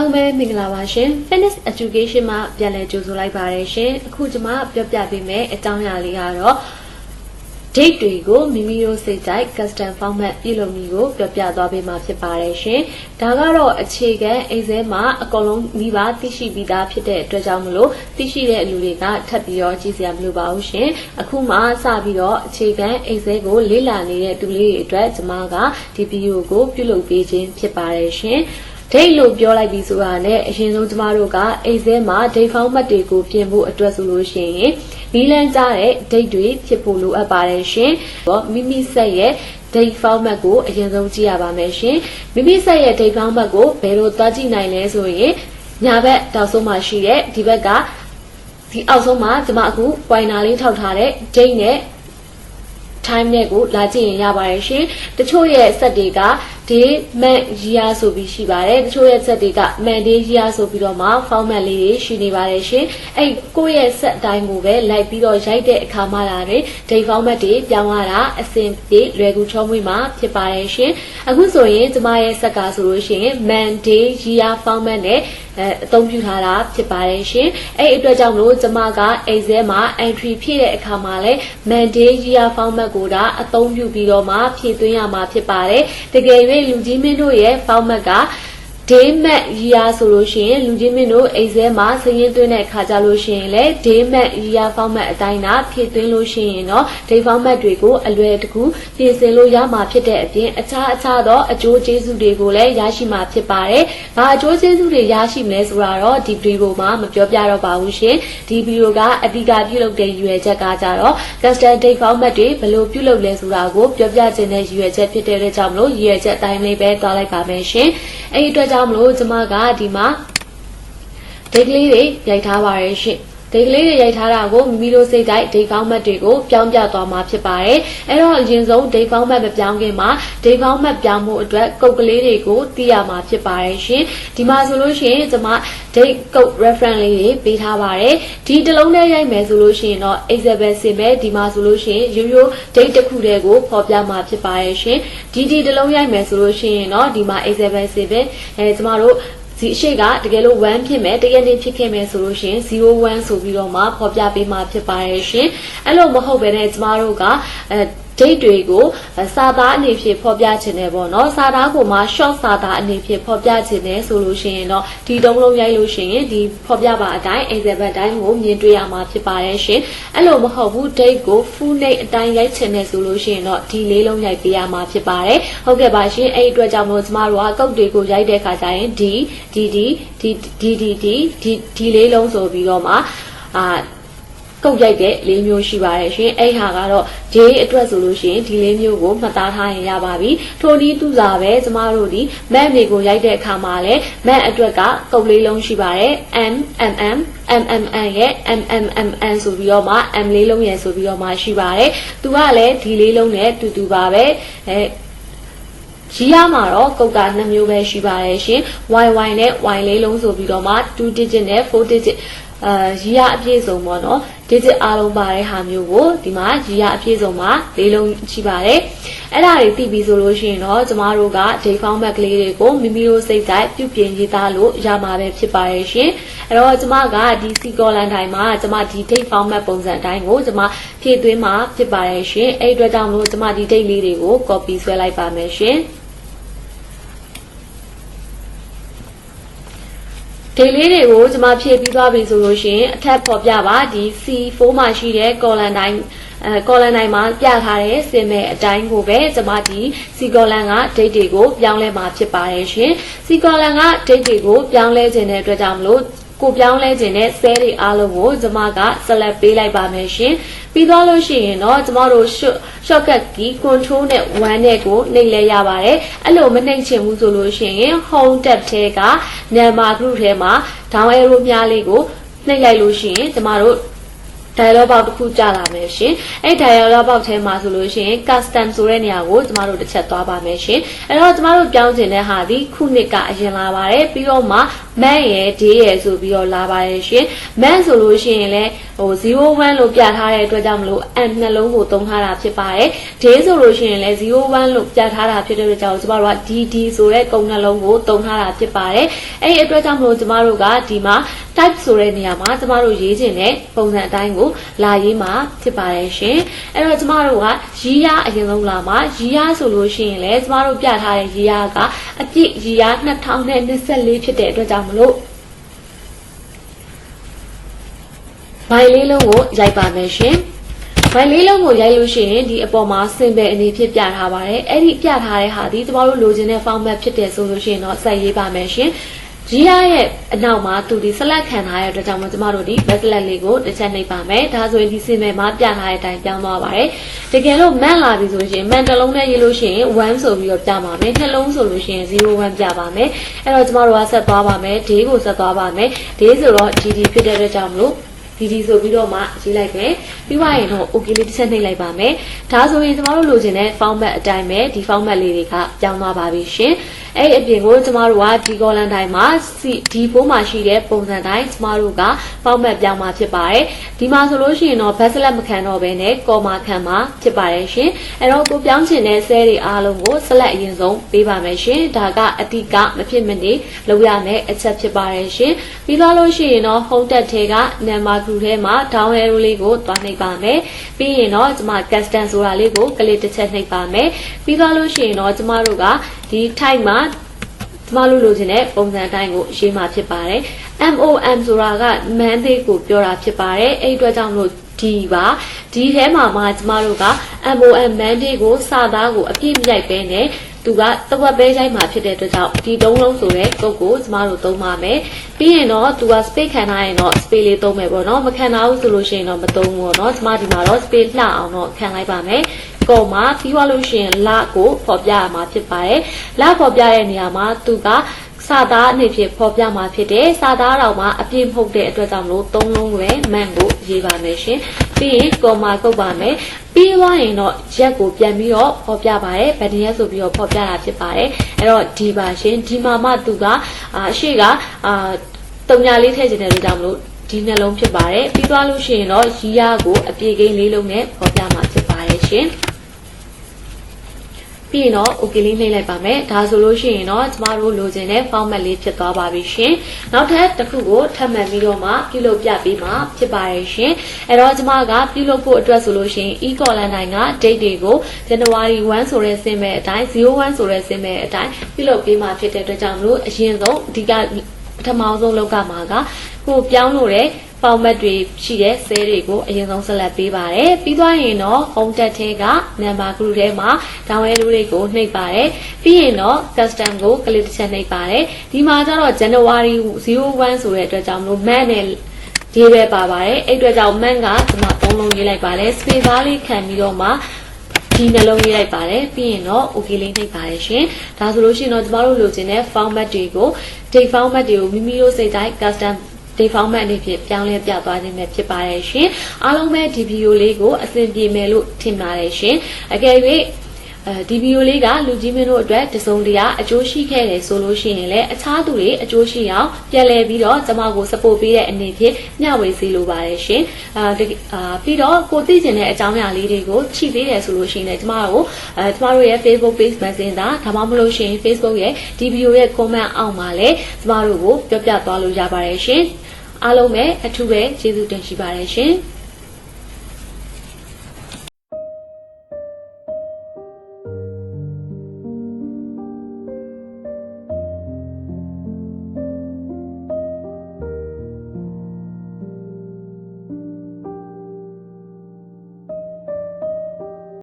လုံးပဲမင်္ဂလာပါရှင် Fitness Education မှာပြန်လည်ကြိုဆိုလိုက်ပါရရှင်အခုကျွန်မပြောပြပေးမယ်အကြောင်းအရာလေးကတော့ date တွေကိုမိမိတို့စိတ်ကြိုက် custom format ပြုလုပ်နည်းကိုပြောပြသွားပေးမှာဖြစ်ပါတယ်ရှင်ဒါကတော့အခြေခံ exam မှာအကုန်လုံးမိဘသိရှိပြီးသားဖြစ်တဲ့အတွက်ကြောင့်မလို့သိရှိတဲ့လူတွေကထပ်ပြီးတော့ကြည့်စရာမလိုပါဘူးရှင်အခုမှစပြီးတော့အခြေခံ exam ကိုလေ့လာနေတဲ့သူလေးတွေအတွက်ကျွန်မကဒီဗီဒီယိုကိုပြုလုပ်ပေးခြင်းဖြစ်ပါတယ်ရှင်date လို့ပြောလိုက်ပြီးဆိုတာနဲ့အရင်ဆုံးကျမတို့က exam မှာ date format တွေကိုပြင်ဖို့အတွက်ဆိုလို့ရှိရင်နီးလန်းကြတဲ့ date တွေဖြစ်ဖို့လိုအပ်ပါတယ်ရှင်။မိမိဆက်ရဲ့ date format ကိုအရင်ဆုံးကြည့်ရပါမယ်ရှင်။မိမိဆက်ရဲ့ date format ကိုဘယ်လိုသွားကြည့်နိုင်လဲဆိုရင်ညာဘက်တောက်ဆုံးမှာရှိတဲ့ဒီဘက်ကဒီအောက်ဆုံးမှာကျမအခု pointer လေးထောက်ထားတဲ့ date နဲ့ time နဲ့ကိုလာကြည့်ရင်ရပါတယ်ရှင်။တချို့ရဲ့ဆက်တွေက day month year ဆိုပြီးရှိပါတယ်တချို့ရဲ့ဆက်တွေက month day year ဆိုပြီးတော့မှ format လေးတွေရှိနေပါတယ်ရှင်အဲ့ကိုယ့်ရဲ့ဆက်အတိုင်းကိုပဲလိုက်ပြီးတော့ရိုက်တဲ့အခါမှလာတယ် date format တွေပြောင်းရတာအဆင်ပြေလွယ်ကူချောမွေ့မှာဖြစ်ပါတယ်ရှင်အခုဆိုရင်ကျမရဲ့ဆက်ကဆိုလို့ရှိရင် month day year format နဲ့အသုံးပြုထားတာဖြစ်ပါတယ်ရှင်အဲ့အတွက်ကြောင့်မလို့ကျမက exam မှာ entry ဖြည့်တဲ့အခါမှာလဲ month day year format ကိုဒါအသုံးပြုပြီးတော့မှဖြည့်သွင်းရမှာဖြစ်ပါတယ်တကယ်၍လူကြီးမင်းတို့ရဲ့ format က day month year ဆိုလို့ရှိရင်လူကြီးမင်းတို့ exam မှာစာရင်းသွင်းတဲ့အခါကြလို့ရှိရင်လေ day month year format အတိုင်းသာဖြည့်သွင်းလို့ရှိရင်တော့ day format တွေကိုအလွယ်တကူပြင်ဆင်လို့ရမှာဖြစ်တဲ့အပြင်အခြားသောအကျိုးကျေးဇူးတွေကိုလည်းရရှိမှာဖြစ်ပါတယ်။ဘာအကျိုးကျေးဇူးတွေရရှိမလဲဆိုတာတော့ဒီဗီဒီယိုမှာမပြောပြတော့ပါဘူးရှင်။ဒီဗီဒီယိုကအဓိကပြုလုပ်တဲ့ရည်ရွယ်ချက်ကကြတော့ custom date format တွေဘယ်လိုပြုလုပ်လဲဆိုတာကိုပြောပြခြင်းနဲ့ရည်ရွယ်ချက်ဖြစ်တဲ့အတွက်ကြောင့်မလို့ရည်ရွယ်ချက်အတိုင်းလေးပဲသွားလိုက်ပါမယ်ရှင်။အဲဒီအတွက်ကြောင့်မလို့ကျမကဒီမှာ date လေးတွေရိုက်ထားပါရရှင်date လေးတွေရိုက်ထားတာကိုမိမိတို့စိတ်တိုင်း date format တွေကိုပြောင်းပြသွားမှာဖြစ်ပါတယ်အဲ့တော့အရင်ဆုံး date format မပြောင်းခင်မှာ date format ပြောင်းဖို့အတွက်ကုတ်ကလေးတွေကိုသိရမှာဖြစ်ပါတယ်ရှင်ဒီမှာဆိုလို့ရှိရင်ကျွန်မ date code reference လေးတွေပေးထားပါတယ်ဒီတစ်လုံးနဲ့ရိုက်မယ်ဆိုလို့ရှိရင်တော့ example စင်ပဲဒီမှာဆိုလို့ရှိရင်ရိုးရိုး date တစ်ခုတည်းကိုဖော်ပြမှာဖြစ်ပါတယ်ရှင်ဒီတစ်လုံးရိုက်မယ်ဆိုလို့ရှိရင်တော့ဒီမှာ example စင်ပဲကျမတို့ဒီအရှိကတကယ်လို့1ဖြစ်မယ်တရက်နေ့ဖြစ်ခဲ့မယ်ဆိုလို့ရှိရင်01ဆိုပြီးတော့မှဖော်ပြပေးမှာဖြစ်ပါရဲ့ရှင်အဲ့လိုမဟုတ်ဘဲနဲ့ကျမတို့ကdate တွေကိုစာသားအနေဖြင့်ဖော်ပြခြင်းနဲ့ပေါ့နော်စာသားကိုမှ short စာသားအနေဖြင့်ဖော်ပြခြင်းနဲ့ဆိုလို့ရှိရင်တော့ဒီတုံးလုံးရိုက်လို့ရှိရင်ဒီဖော်ပြပါအတိုင်း example အတိုင်းကိုမြင်တွေ့ရမှာဖြစ်ပါတယ်ရှင်အဲ့လိုမဟုတ်ဘူး date ကို full name အတိုင်းရိုက်ခြင်းနဲ့ဆိုလို့ရှိရင်တော့ဒီလေးလုံးရိုက်ပေးရမှာဖြစ်ပါတယ်ဟုတ်ကဲ့ပါရှင်အဲ့ဒီအတွက်ကြောင့်မို့ကျမတို့ကကုတ်တွေကိုရိုက်တဲ့အခါကျရင်ဒီလေးလုံးဆိုပြီးတော့မှကုတ်ရိုက်တဲ့လေးမျိုးရှိပါတယ်ရှင်အဲ့ဟာကတော့ day အတွက်ဆိုလို့ရှိရင်ဒီလေးမျိုးကိုမှတ်သားထားရင်ရပါပြီထိုနည်းသူစားပဲကျမတို့ဒီ map တွေကိုရိုက်တဲ့အခါမှာလဲ map အတွက်ကကုတ်လေးလုံးရှိပါတယ် MMN ရဲ့ MMN ဆိုပြီးတော့မှ M လေးလုံးရယ်ဆိုပြီးတော့မှရှိပါတယ်သူကလည်းဒီလေးလုံးနဲ့တူပါပဲကြီးရမှာတော့ကုတ်က2မျိုးပဲရှိပါတယ်ရှင် YY နဲ့ Y လေးလုံးဆိုပြီးတော့မှ2 digit နဲ့4 digitရီရအပြည့်စုံပေါ့နော် digit အားလုံးပါတဲ့ဟာမျိုးကိုဒီမှာရီရအပြည့်စုံမှာလေးလုံးရှိပါတယ်အဲ့ဒါတွေသိပြီးဆိုလို့ရှိရင်တော့ကျမတို့က date format ကလေးတွေကိုမိမိတို့စိတ်တိုင်းပြုပြင်ရေးသားလို့ရမှာပဲဖြစ်ပါရဲ့ရှင်အဲ့တော့ကျမကဒီ C column တိုင်းမှာကျမဒီ date format ပုံစံတိုင်းကိုကျမဖြည့်သွင်းမှာဖြစ်ပါရဲ့ရှင်အဲ့အတွက်ကြောင့်မလို့ကျမဒီ date လေးတွေကို copy ဆွဲလိုက်ပါမယ်ရှင်date လေးတွေကိုကျွန်မဖြည့်ပြီးသွားပြီဆိုလို့ရှိရင်အထက်ပေါ်ပြပါဒီ C4 မှာရှိတဲ့ column တိုင်းcolumn တိုင်းမှာပြထားတဲ့စင်မဲ့အတိုင်းကိုပဲကျွန်မဒီ C column က date တွေကိုပြောင်းလဲမှာဖြစ်ပါတယ်ရှင် C column က date တွေကိုပြောင်းလဲခြင်းတဲ့အတွက်ကြောင့်မလို့ကိုပြောင်းလဲခြင်းနဲ့ cell တွေအားလုံးကိုကျွန်မက select ပေးလိုက်ပါမယ်ရှင်ပြီးသွားလို့ရှိရင်တော့ကျွန်တော်တို့ shortcut key control နဲ့1နဲ့ကိုနှိပ်လဲရပါတယ်အဲ့လိုမနှိပ်ချင်ဘူးဆိုလို့ရှိရင် home tab ထဲက number group ထဲမှာ down arrow များလေးကိုနှိပ်လိုက်လို့ရှိရင်ကျွန်တော်တို့ dialog box တစ်ခုကြာလာမယ်ရှင်အဲ့ dialog box ထဲမှာဆိုလို့ရှိရင် custom ဆိုတဲ့နေရာကိုကျမတို့တစ်ချက်သွားပါမယ်ရှင်အဲ့တော့ကျမတို့ပြောင်းခြင်းတဲ့ဟာဒီခုနှစ်ကအရင်လာပါတယ်ပြီးတော့မှ month ရယ် day ရယ်ဆိုပြီးတော့လာပါတယ်ရှင် month ဆိုလို့ရှိရင်လည်း 01လို့ပြထားတဲ့အတွက်ကြောင့်မလို့ M နှလုံးကိုသုံးထားတာဖြစ်ပါတယ် day ဆိုလို့ရှိရင်လည်း01လို့ပြထားတာဖြစ်တဲ့အတွက်ကြောင့်ကျမတို့က DD ဆိုတဲ့ကုံနှလုံးကိုသုံးထားတာဖြစ်ပါတယ်အဲ့ဒီအတွက်ကြောင့်မလို့ကျမတို့ကဒီမှာ type ဆိုတဲ့နေရာမှာကျမတို့ရေးချင်တဲ့ပုံစံအတိုင်းကိုလာရေးမှာဖြစ်ပါတယ်ရှင်အဲ့တော့ကျမတို့ကရေးရအရင်ဆုံးလာမှာရေးရဆိုလို့ရှိရင်လည်းကျမတို့ပြထားတဲ့ရေးရကအပြည့်ရေးရ2024ဖြစ်တဲ့အတွက်ကြောင့်မလို့ဘိုင်လေးလုံးကိုရိုက်ပါမယ်ရှင်ဘိုင်လေးလုံးကိုရိုက်လို့ရှိရင်ဒီအပေါ်မှာစင်ပယ်အနေဖြင့်ပြထားပါတယ်အဲ့ဒီပြထားတဲ့ဟာဒီကျမတို့လိုချင်တဲ့ format ဖြစ်တယ်ဆိုလို့ရှိရင်တော့ဆက်ရေးပါမယ်ရှင်ရေးရရဲ့အနောက်မှာသူဒီ select ခံထားရတဲ့အတွက်ကြောင့်ကျမတို့ဒီ backslash လေးကိုတစ်ချက်နှိပ်ပါမယ်ဒါဆိုရင်ဒီစင်ပယ်မှာပြထားတဲ့အတိုင်းပြောင်းသွားပါတယ်တကယ်လို့မှန်လာပြီဆိုရင်မှန်တစ်လုံးနဲ့ရေးလို့ရှိရင်1ဆိုပြီးတော့ပြပါမယ်နှလုံးဆိုလို့ရှိရင်01ပြပါမယ်အဲ့တော့ကျမတို့ကဆက်သွားပါမယ် day ကိုဆက်သွားပါမယ် day ဆိုတော့ GD ဖြစ်တဲ့အတွက်ကြောင့်မလို့ဒီဆိုပြီးတော့မှရေးလိုက်ပဲပြီးသွားရင်တော့ okay လေးတစ်ချက်နှိပ်လိုက်ပါမယ်ဒါဆိုရင်ကျမတို့လိုချင်တဲ့ format အတိုင်းပဲဒီ format လေးတွေကပြောင်းသွားပါပြီရှင်အဲ့အပြင်ကိုကျမတို့ကဒီ column တိုင်းမှာဒီ4မှာရှိတဲ့ပုံစံတိုင်းကျမတို့က format ပြောင်းမှာဖြစ်ပါတယ်ဒီမှာဆိုလို့ရှိရင်တော့ backslash မခံတော့ဘဲနဲ့ comma ခံမှာဖြစ်ပါတယ်ရှင်အဲ့တော့ကိုပြောင်းချင်တဲ့ cell တွေအားလုံးကို select အရင်ဆုံးပေးပါမယ်ရှင်ဒါကအတိကမဖြစ်မနေလုပ်ရမယ့်အချက်ဖြစ်ပါတယ်ရှင်ပြီးသွားလို့ရှိရင်တော့ home tab ထဲက number group ထဲမှာ down arrow လေးကိုတွားနှိပ်ပါမယ်ပြီးရင်တော့ကျမ custom ဆိုတာလေးကိုကလေးတစ်ချက်နှိပ်ပါမယ်ပြီးသွားလို့ရှိရင်တော့ကျမတို့ကဒီ type မှာကျမတို့လိုချင်တဲ့ပုံစံအတိုင်းကိုရေးမှာဖြစ်ပါတယ် MOM ဆိုတာက mandate ကိုပြောတာဖြစ်ပါတယ်အဲ့အတွက်ကြောင့်လို့ဒီပါဒီထဲမှာမှကျမတို့က MOM mandate ကိုစာသားကိုအပြည့်မရိုက်ပဲနဲ့သူကတဝက်ပဲရိုက်မှာဖြစ်တဲ့အတွက်ကြောင့်ဒီ3လုံးဆိုတဲ့ကုတ်ကိုကျမတို့သုံးပါမယ်ပြီးရင်တော့သူက space ခံထားရင်တော့ space လေးသုံးမယ်ပေါ့နော်မခံထားဘူးဆိုလို့ရှိရင်တော့မသုံးဘူးပေါ့နော်ကျမဒီမှာတော့ space လှအောင်တော့ခံလိုက်ပါမယ်ကောမှာပြီးသွားလို့ရှိရင်လကိုဖော်ပြရမှာဖြစ်ပါတယ်လဖော်ပြတဲ့နေရာမှာသူကစာသားအနေဖြင့်ဖော်ပြမှာဖြစ်တယ်စာသားတော်မှာအပြည့်မဟုတ်တဲ့အတွက်ကြောင့်လို့3လုံးပဲမှန်ကိုရေးပါမယ်ရှင်ပြီးရင်ကောမှာကုတ်ပါမယ်ပြီးသွားရင်တော့ရက်ကိုပြန်ပြီးတော့ဖော်ပြပါတယ်ဗတ်တင်ရက်ဆိုပြီးတော့ဖော်ပြတာဖြစ်ပါတယ်အဲ့တော့ဒီပါရှင်ဒီမှာမှသူကအရှိကတုံညာလေးထည့်ခြင်းတဲ့လို့ကြောင့်မလို့ဒီနှလုံးဖြစ်ပါတယ်ပြီးသွားလို့ရှိရင်တော့ရီယာကိုအပြေကိန်းလေးလုံးနဲ့ဖော်ပြမှာဖြစ်ပါတယ်ရှင်ပြီးရင်တော့ okay လေးနှိပ်လိုက်ပါမယ်ဒါဆိုလို့ရှိရင်တော့ကျမတို့လိုချင်တဲ့ format လေးဖြစ်သွားပါပြီရှင်နောက်ထပ်တစ်ခုကိုထပ်မံပြီးတော့မှပြုလုပ်ပြပေးမှာဖြစ်ပါတယ်ရှင်အဲ့တော့ကျမကပြုလုပ်ဖို့အတွက်ဆိုလို့ရှိရင် e-column တိုင်းက date တွေကို January 1ဆိုတဲ့စင်မဲ့အတိုင်း01ဆိုတဲ့စင်မဲ့အတိုင်းပြုလုပ်ပေးမှာဖြစ်တဲ့အတွက်ကြောင့်မလို့အရင်ဆုံးအဓိကပထမဆုံးလောက်ကမှာကကိုပြောင်းလို့တဲ့ format တွေရှိတဲ့ cell တွေကိုအရင်ဆုံး select ပေးပါတယ်ပြီးသွားရင်တော့ home tab ထဲက number group ထဲမှာ down arrow လေးကိုနှိပ်ပါတယ်ပြီးရင်တော့ custom ကို click တစ်ချက်နှိပ်ပါတယ်ဒီမှာကျတော့ January 01ဆိုတဲ့အတွက်ကြောင့်မလို့ man နဲ့ဒီပဲပါပါတယ်အဲ့အတွက်ကြောင့် man ကဒီမှာ3လုံးရေးလိုက်ပါတယ် space bar လေးခံပြီးတော့မှဒီနှလုံးရေးလိုက်ပါတယ်ပြီးရင်တော့ okay လေးနှိပ်ပါတယ်ရှင်ဒါဆိုလို့ရှိရင်တော့ကျမတို့လိုချင်တဲ့ format တွေကို date format တွေကိုမိမိတို့စိတ်တိုင်း custom date format အနေဖြင့်ပြောင်းလဲပြသွားခြင်းပဲဖြစ်ပါတယ်ရှင်အားလုံးပဲဒီဗီဒီယိုလေးကိုအဆင်ပြေမယ်လို့ထင်ပါတယ်ရှင်အကယ်၍ဒီဗီဒီယိုလေးကလူကြီးမင်းတို့အတွက်တစုံတရာအကျိုးရှိခဲ့တယ်ဆိုလို့ရှိရင်လည်းအခြားသူတွေအကျိုးရှိအောင်ပြန်လည်ပြီးတော့ကျမကို support ပေးတဲ့အနေဖြင့်မျှဝေစေလိုပါတယ်ရှင်ပြီးတော့ကိုသိကျင်တဲ့အကြောင်းအရာလေးတွေကိုချိသေးတယ်ဆိုလို့ရှိရင်လည်းကျမတို့ရဲ့ Facebook page Messenger ဒါမှမဟုတ်ရှင် Facebook ရဲ့ဒီဗီဒီယိုရဲ့ comment အောက်မှာလည်းကျမတို့ကိုပြောပြသွားလို့ရပါတယ်ရှင်အားလုံးပဲအထူးပဲကျေးဇူးတင်ရှိပါတယ်ရှင်